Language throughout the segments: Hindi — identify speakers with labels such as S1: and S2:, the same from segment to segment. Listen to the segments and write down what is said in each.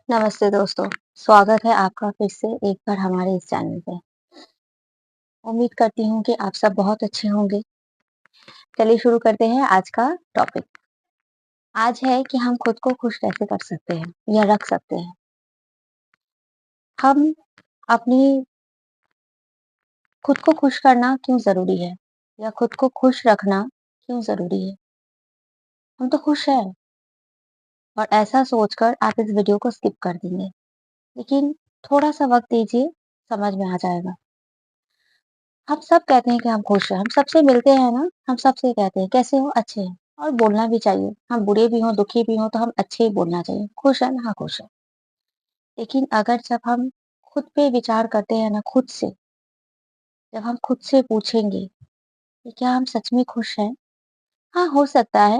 S1: नमस्ते दोस्तों, स्वागत है आपका फिर से एक बार हमारे इस चैनल पे। उम्मीद करती हूँ कि आप सब बहुत अच्छे होंगे। चलिए शुरू करते हैं आज का टॉपिक। आज है कि हम खुद को खुश कैसे कर सकते हैं या रख सकते हैं। हम अपनी खुद को खुश करना क्यों ज़रूरी है या खुद को खुश रखना क्यों ज़रूरी है? हम तो खुश हैं और ऐसा सोचकर आप इस वीडियो को स्किप कर देंगे। लेकिन थोड़ा-सा वक़्त दीजिए, समझ में आ जाएगा। हम सब कहते हैं कि हम खुश हैं, हम सबसे मिलते हैं ना, हम सबसे कहते हैं, "कैसे हो?" "अच्छे हैं।" और बोलना भी चाहिए, हम बुरे भी हों, दुखी भी हों, तो हम अच्छे ही बोलना चाहिए, "खुश हैं ना?" "हाँ, खुश हैं।" लेकिन अगर जब हम खुद पे विचार करते हैं ना, खुद से, जब हम खुद से पूछेंगे कि क्या हम सच में खुश हैं? हाँ, हो सकता है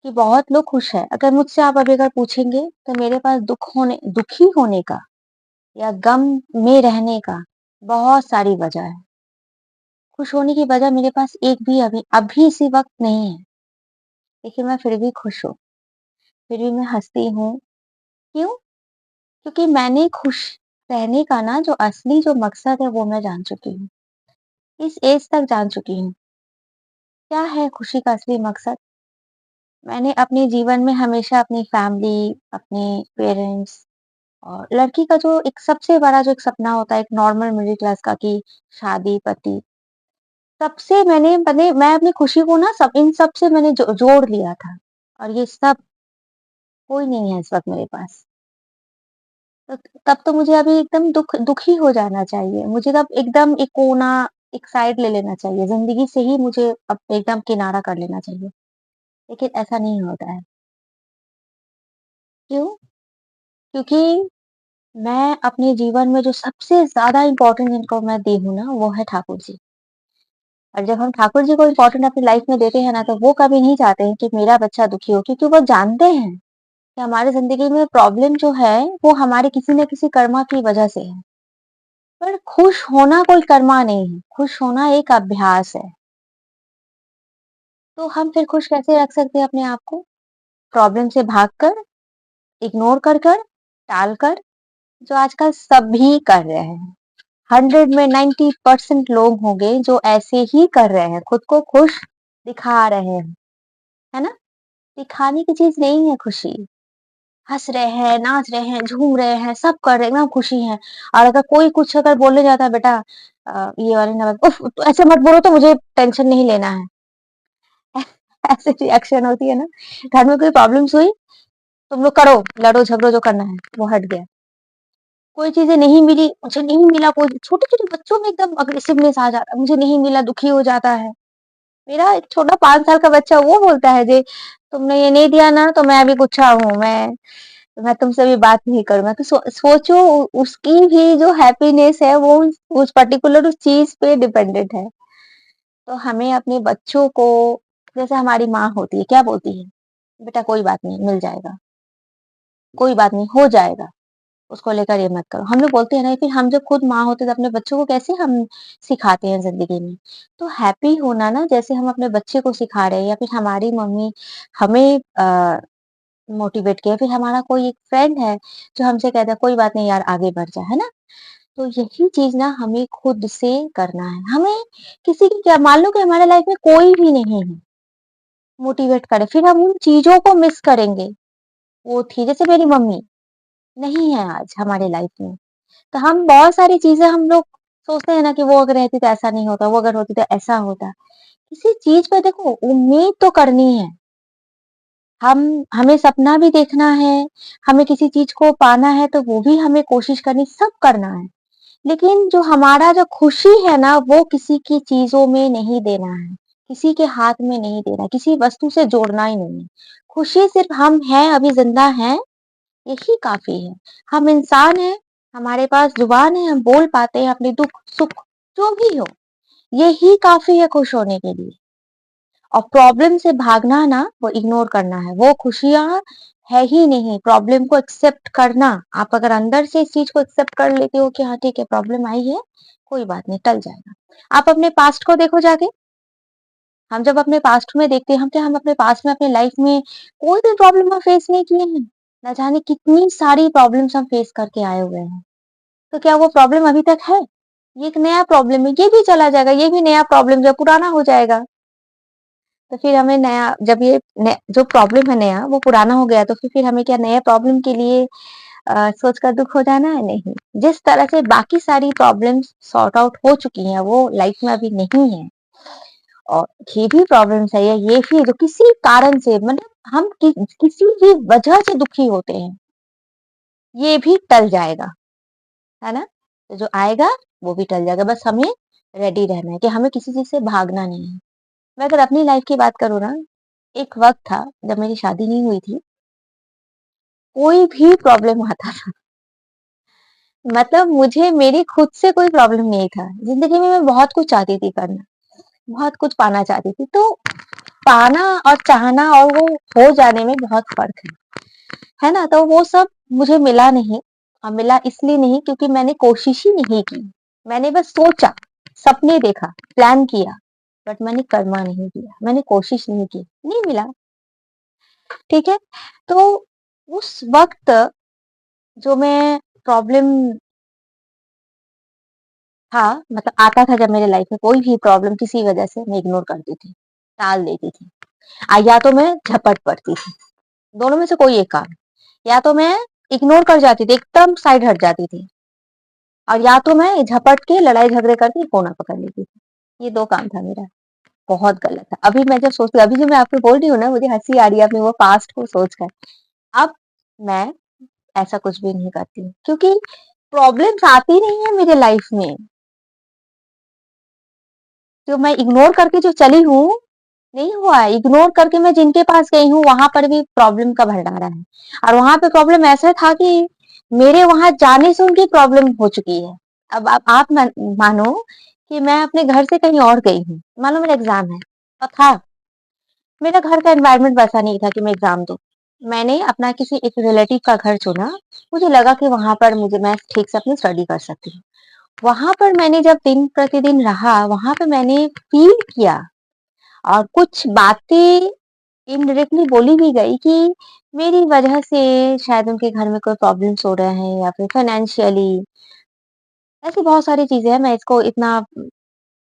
S1: कि बहुत लोग खुश हैं। अगर मुझसे आप अभी अगर पूछेंगे, तो मेरे पास दुखी होने का या गम में रहने का बहुत सारी वजह है। खुश होने की वजह मेरे पास एक भी अभी इसी वक़्त नहीं है। लेकिन मैं फिर भी खुश हूँ, फिर भी मैं हँसती हूँ। क्यों? क्योंकि मैंने खुश रहने का ना जो असली जो मकसद है वो मैं जान चुकी हूँ। इस एज तक जान चुकी हूँ। क्या है खुशी का असली मकसद? मैंने अपने जीवन में हमेशा अपनी फैमिली, अपने पेरेंट्स और लड़की का जो एक सबसे बड़ा जो एक सपना होता है एक नॉर्मल मिडिल क्लास का कि शादी, पति, सबसे मैंने मैं अपनी खुशी को ना सब इन सब से मैंने जोड़ लिया था। और ये सब कोई नहीं है इस वक़्त मेरे पास। तो तब तो मुझे अभी एकदम दुखी हो जाना चाहिए। मुझे तब एकदम एक कोना, एक साइड ले लेना चाहिए। ज़िंदगी से ही मुझे अब एकदम किनारा कर लेना चाहिए। लेकिन ऐसा नहीं होता है। क्यों? क्योंकि मैं अपने जीवन में जो सबसे ज़्यादा इम्पोर्टेंट जिनको मैं दी हूँ ना, वो है ठाकुर जी। और जब हम ठाकुर जी को इम्पोर्टेंट अपनी लाइफ़ में देते हैं ना, तो वो कभी नहीं चाहते हैं कि मेरा बच्चा दुखी हो क्योंकि वो जानते हैं कि हमारी ज़िंदगी में प्रॉब्लम जो है, वो हमारे किसी न किसी कर्मा की वजह से है। पर खुश होना कोई कर्मा नहीं है, खुश होना एक अभ्यास है। तो हम फिर खुश कैसे रख सकते हैं अपने आप को? प्रॉब्लम से भागकर, इग्नोर कर, टाल कर, जो आजकल सभी कर रहे हैं। 100 में 90% लोग होंगे जो ऐसे ही कर रहे हैं, खुद को खुश दिखा रहे हैं, है ना? दिखाने की चीज़ नहीं है खुशी। हँस रहे हैं, नाच रहे हैं, झूम रहे हैं, सब कर रहे हैं, एकदम खुशी हैं। और अगर कोई कुछ अगर बोलने जाता है बेटा ये वाली ना उफ़! ऐसे मत बोलो तो मुझे टेंशन नहीं लेना है। ऐसे रिएक्शन होती है ना, घर में कोई प्रॉब्लम्स हुई, तुम लोग करो, लड़ो झगड़ो जो करना है, वो हट गया। कोई चीज़ें नहीं मिली, मुझे नहीं मिला, कोई छोटे-छोटे बच्चों में एकदम अग्रेसिवनेस आ जाता है, मुझे नहीं मिला, दुखी हो जाता है। मेरा एक छोटा 5 साल का बच्चा वो बोलता है जे तुमने ये नहीं दिया ना तो मैं अभी गुस्सा हूँ, मैं तुमसे अभी बात नहीं करूँगा। तो सोचो उसकी भी जो हैप्पीनेस है वो उस पर्टिकुलर उस चीज़ पे डिपेंडेंट है। तो हमें अपने बच्चों को जैसे हमारी माँ होती है, क्या बोलती है? बेटा कोई बात नहीं, मिल जाएगा, कोई बात नहीं, हो जाएगा, उसको लेकर ये मत करो। हम लोग बोलते हैं ना फिर हम जब खुद माँ होते हैं तो अपने बच्चों को कैसे हम सिखाते हैं ज़िंदगी में। तो हैप्पी होना ना जैसे हम अपने बच्चे को सिखा रहे हैं या फिर हमारी मम्मी हमें मोटिवेट किया, फिर हमारा कोई एक फ्रेंड है जो हमसे कहता है कोई बात नहीं यार आगे बढ़ जा, है ना? तो यही चीज़ ना हमें खुद से करना है। हमें किसी की क्या मान लो कि हमारे लाइफ में कोई भी नहीं है, मोटिवेट करे, फिर हम उन चीज़ों को मिस करेंगे। वो थी जैसे मेरी मम्मी, नहीं है आज हमारे लाइफ में। तो हम बहुत सारी चीज़ें हम लोग सोचते हैं ना कि वो अगर रहती तो ऐसा नहीं होता, वो अगर होती तो ऐसा होता। किसी चीज़ पे देखो उम्मीद तो करनी है। हमें सपना भी देखना है, हमें किसी चीज़ को पाना है तो वो भी हमें कोशिश करनी सब करना है। लेकिन जो हमारा जो खुशी है ना वो किसी की चीज़ों में नहीं देना है, किसी के हाथ में नहीं देना, किसी वस्तु से जोड़ना ही नहीं है। खुशी सिर्फ़ हम हैं, अभी ज़िंदा हैं, यही काफ़ी है। हम इंसान हैं, हमारे पास ज़ुबान है, हम बोल पाते हैं अपने दुःख-सुख जो भी हो, यही काफ़ी है खुश होने के लिए। और प्रॉब्लम से भागना ना वो इग्नोर करना है, वो खुशियाँ है ही नहीं। प्रॉब्लम को एक्सेप्ट करना, आप अगर अंदर से इस चीज़ को एक्सेप्ट कर लेते हो कि हाँ ठीक है प्रॉब्लम आई है, कोई बात नहीं टल जाएगा। आप अपने पास्ट को देखो जाके, हम जब अपने पास्ट में देखते हैं, हम अपने पास्ट में अपने लाइफ में कोई भी प्रॉब्लम हम फेस नहीं किए हैं। न जाने कितनी सारी प्रॉब्लम्स हम फेस करके आए हुए हैं। तो क्या वो प्रॉब्लम अभी तक है? ये एक नया प्रॉब्लम है, ये भी चला जाएगा, ये भी नया प्रॉब्लम जब पुराना हो जाएगा। तो फिर हमें नया जब ये जो प्रॉब्लम है नया वो पुराना हो गया तो फिर हमें क्या नए प्रॉब्लम के लिए सोचकर दुःख हो जाना है? नहीं। जिस तरह से बाकी सारी प्रॉब्लम्स सॉर्ट आउट हो चुकी हैं, वो लाइफ में अभी नहीं है और ये भी प्रॉब्लम्स है या ये भी जो किसी कारण से मतलब हम किसी भी वजह से दुखी होते हैं, ये भी टल जाएगा, है ना? तो जो आएगा वो भी टल जाएगा, बस हमें रेडी रहना है कि हमें किसी चीज़ से भागना नहीं है। मैं अगर अपनी लाइफ की बात करूँ ना, एक वक़्त था जब मेरी शादी नहीं हुई थी, कोई भी प्रॉब्लम आता था मतलब मुझे मेरी खुद से कोई प्रॉब्लम नहीं था। ज़िंदगी में मैं बहुत कुछ चाहती थी करना, बहुत कुछ पाना चाहती थी। तो पाना और चाहना और वो हो जाने में बहुत फ़र्क है ना? तो वो सब मुझे मिला नहीं मिला इसलिए नहीं क्योंकि मैंने कोशिश ही नहीं की। मैंने बस सोचा, सपने देखा, प्लान किया, बट मैंने कर्मा नहीं किया, मैंने कोशिश नहीं की, नहीं मिला, ठीक है? तो उस वक़्त जो मैं प्रॉब्लम हाँ, मतलब आता था जब मेरे लाइफ में कोई भी प्रॉब्लम किसी वजह से मैं इग्नोर करती थी, टाल देती थी। या तो मैं झपट पड़ती थी, दोनों में से कोई एक काम। या तो मैं इग्नोर कर जाती थी, एकदम साइड हट जाती थी और या तो मैं झपट के लड़ाई झगड़े करके कोना पकड़ लेती थी। ये 2 काम था मेरा, बहुत गलत था। अभी मैं जब सोचती हूँ, अभी जो मैं आपको बोल रही हूँ ना, मुझे हँसी आ रही है अपने वो पास्ट को सोचकर। अब मैं ऐसा कुछ भी नहीं करती हूँ क्योंकि प्रॉब्लम्स आती नहीं है मेरे लाइफ में। जो मैं इग्नोर करके जो चली हूँ, नहीं हुआ है। इग्नोर करके मैं जिनके पास गई हूँ, वहाँ पर भी प्रॉब्लम का भंडारा है और वहाँ पे प्रॉब्लम ऐसा था कि मेरे वहाँ जाने से उनकी प्रॉब्लम हो चुकी है। अब आप मानो कि मैं अपने घर से कहीं और गई हूँ, मान लो मेरा एग्ज़ाम है और था, मेरा घर का एनवायरनमेंट वैसा नहीं था कि मैं एग्ज़ाम दूँ। मैंने अपना किसी एक रिलेटिव का घर चुना, मुझे लगा कि वहाँ पर मैं ठीक से अपनी स्टडी कर सकती हूँ। वहाँ पर मैंने जब दिन प्रतिदिन रहा, वहाँ पे मैंने फ़ील किया और कुछ बातें इनडायरेक्टली बोली भी गई कि मेरी वजह से शायद उनके घर में कोई प्रॉब्लम्स हो रहे हैं या फिर फाइनेंशियली ऐसी बहुत सारी चीज़ें हैं, मैं इसको इतना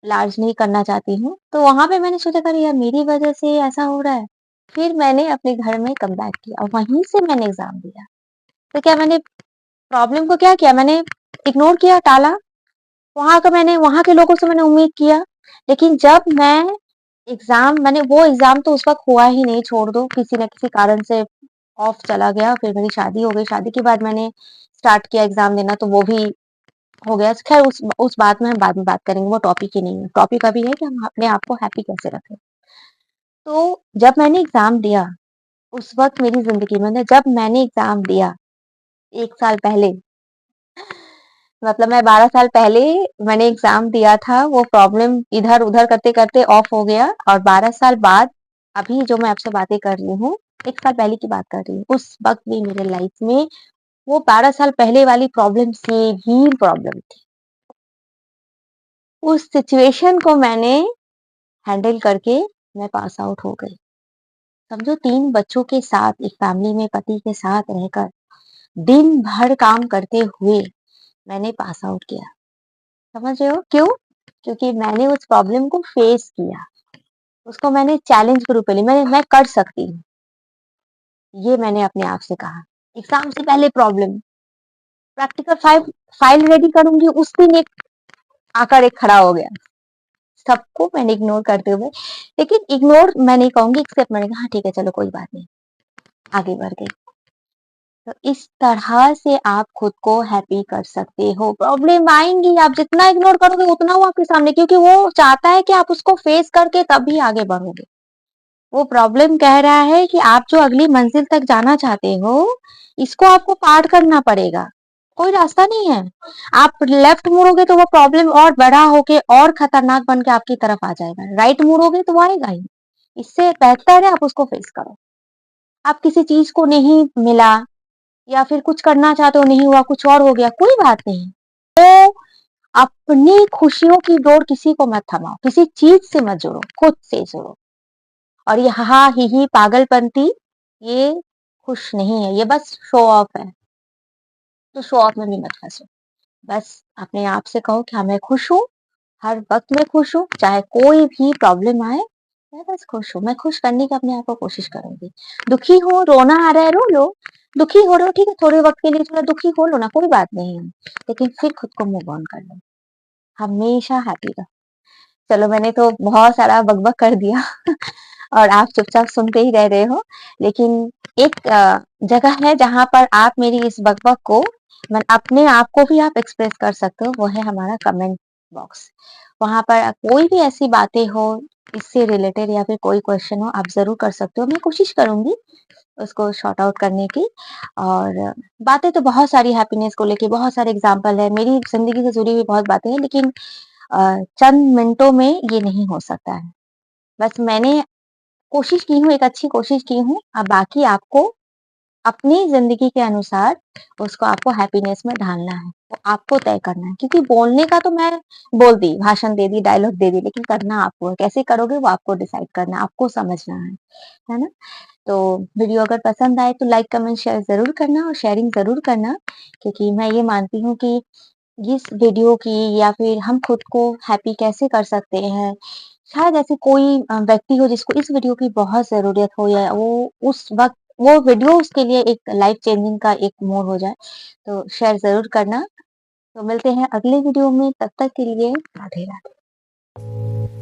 S1: लार्ज नहीं करना चाहती हूँ। तो वहाँ पे मैंने सोचा कि अरे यार मेरी वजह से ऐसा हो रहा है। फिर मैंने अपने घर में कम बैक किया और वहीं से मैंने एग्ज़ाम दिया। तो क्या मैंने प्रॉब्लम को क्या किया मैंने इग्नोर किया, टाला। वहाँ के लोगों से मैंने उम्मीद किया। लेकिन जब मैं मैंने वो एग्ज़ाम तो उस वक़्त हुआ ही नहीं, छोड़ दो, किसी न किसी कारण से ऑफ चला गया। फिर मेरी शादी हो गई, शादी के बाद मैंने स्टार्ट किया एग्ज़ाम देना तो वो भी हो गया। ख़ैर उस बात में हम बाद में बात करेंगे, वो टॉपिक ही नहीं है। टॉपिक अभी है कि हम अपने आप को हैप्पी कैसे रखें। तो जब मैंने एग्ज़ाम दिया, उस वक़्त मेरी ज़िंदगी में ना जब मैंने एग्ज़ाम दिया 1 साल पहले, मतलब मैं 12 साल पहले मैंने एग्ज़ाम दिया था, वो प्रॉब्लम इधर-उधर करते-करते ऑफ हो गया और 12 साल बाद अभी जो मैं आपसे बातें कर रही हूँ, 1 साल पहले की बात कर रही हूँ। उस वक़्त भी मेरे लाइफ़ में वो 12 साल पहले वाली प्रॉब्लम सेम प्रॉब्लम थी। उस सिचुएशन को मैंने हैंडल करके मैं पास आउट हो गई। समझो 3 बच्चों के साथ एक फैमिली में पति के साथ रहकर दिन भर काम करते हुए मैंने पास आउट किया। समझ रहे हो क्यों? क्योंकि मैंने उस प्रॉब्लम को फेस किया। उसको मैंने चैलेंज के रूप में ली। मैं कर सकती हूँ, ये मैंने अपने आप से कहा। एग्ज़ाम से पहले प्रॉब्लम, प्रैक्टिकल फाइल रेडी करूँगी उस दिन एक आकर एक खड़ा हो गया। सबको मैंने इग्नोर करते हुए लेकिन इग्नोर मैं नहीं कहूँगी, एक्सेप्ट मैंने कहा हाँ ठीक है चलो कोई बात नहीं, आगे बढ़ गई। तो इस तरह से आप खुद को हैप्पी कर सकते हो। प्रॉब्लम आएँगी, आप जितना इग्नोर करोगे उतना वो आपके सामने क्योंकि वो चाहता है कि आप उसको फेस करके तभी आगे बढ़ोगे। वो प्रॉब्लम कह रहा है कि आप जो अगली मंजिल तक जाना चाहते हो, इसको आपको पार करना पड़ेगा। कोई रास्ता नहीं है। आप लेफ्ट मुड़ोगे तो वो प्रॉब्लम और बड़ा होके और खतरनाक बन के आपकी तरफ आ जाएगा। राइट मुड़ोगे तो वो आएगा ही। इससे बेहतर है आप उसको फेस करो। आप किसी चीज़ को नहीं मिला या फिर कुछ करना चाहते हो नहीं हुआ, कुछ और हो गया, कोई बात नहीं। तो अपनी खुशियों की डोर किसी को मत थमाओ, किसी चीज़ से मत जुड़ो, खुद से जुड़ो। और ये हा-हा, ही-ही, पागलपंती ये खुश नहीं है, ये बस शो ऑफ है। तो शो ऑफ में भी मत फँसो। बस अपने आप से कहो कि हाँ, मैं खुश हूँ, हर वक़्त मैं खुश हूँ, चाहे कोई भी प्रॉब्लम आए, मैं बस खुश हूँ। मैं खुश करने की अपने आप को कोशिश करूँगी। दुखी हो, रोना आ रहा है, रो लो। दुखी हो रहे हो, ठीक है, थोड़े वक़्त के लिए थोड़ा दुखी हो लो ना, कोई बात नहीं है। लेकिन फिर खुद को मूव ऑन कर लो। हमेशा हैप्पी रहो। चलो, मैंने तो बहुत सारा बक-बक कर दिया और आप चुपचाप सुनते ही रह रहे हो। लेकिन एक जगह है जहाँ पर आप मेरी इस बक-बक को अपने आप को भी आप एक्सप्रेस कर सकते हो, वो है हमारा कमेंट बॉक्स। वहाँ पर कोई भी ऐसी बातें हो, इससे रिलेटेड या फिर कोई क्वेश्चन हो, आप ज़रूर कर सकते हो। मैं कोशिश करूँगी उसको सॉर्ट आउट करने की। और बातें तो बहुत सारी हैप्पीनेस को लेके बहुत सारे एग्ज़ाम्पल है, मेरी ज़िंदगी से जुड़ी हुई बहुत बातें हैं, लेकिन चंद मिनटों में ये नहीं हो सकता है। बस मैंने कोशिश की हूँ, एक अच्छी कोशिश की हूँ, अब बाकी आपको अपनी ज़िंदगी के अनुसार उसको आपको हैप्पीनेस में ढालना है, वो आपको तय करना है। क्योंकि बोलने का तो मैं बोल दी, भाषण दे दी, डायलॉग दे दी, लेकिन करना आपको है। कैसे करोगे वो आपको डिसाइड करना है, आपको समझना है ना? तो वीडियो अगर पसंद आए तो लाइक, कमेंट, शेयर ज़रूर करना और शेयरिंग ज़रूर करना, क्योंकि मैं ये मानती हूँ कि इस वीडियो की या फिर हम खुद को हैप्पी कैसे कर सकते हैं, शायद ऐसे कोई व्यक्ति हो जिसको इस वीडियो की बहुत ज़रूरत हो या वो उस वक़्त वो वीडियो उसके लिए एक लाइफ़ चेंजिंग का एक मोड़ हो जाए, तो शेयर ज़रूर करना। तो मिलते हैं अगले वीडियो में, तब तक के लिए राधे राधे।